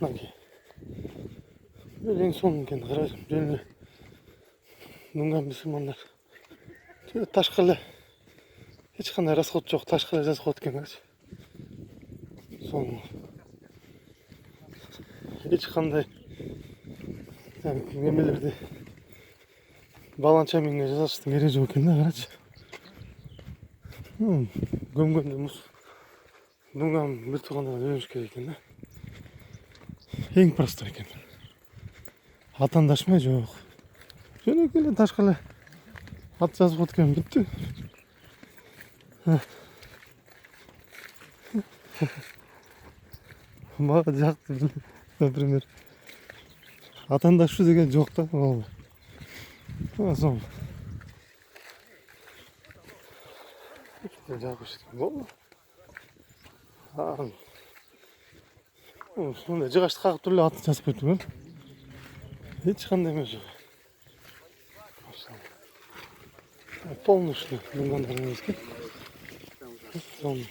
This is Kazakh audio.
мынакей ең соңын екен қарайсың және нүнган мұсылмандар ташқалы ешқандай расход жоқ ташқалы расход екен қарашы соңы ешқандай немелерде баланчаменге жасаштың керегі жоқ екен да қарашы көмгенде мұз нүнган бір туғандардан үйреніш керек екен да ең простой екен атандашмай жоқ жөнекейлі ташқалы ат жазып отқан бітті маған жақты например атандашу деген жоқ та ол соң жақсы болды сондай жығашты қағып түрлі атын жазып қойды ғой ешқандай емес жоқ полностью нүнгандар емес екен соны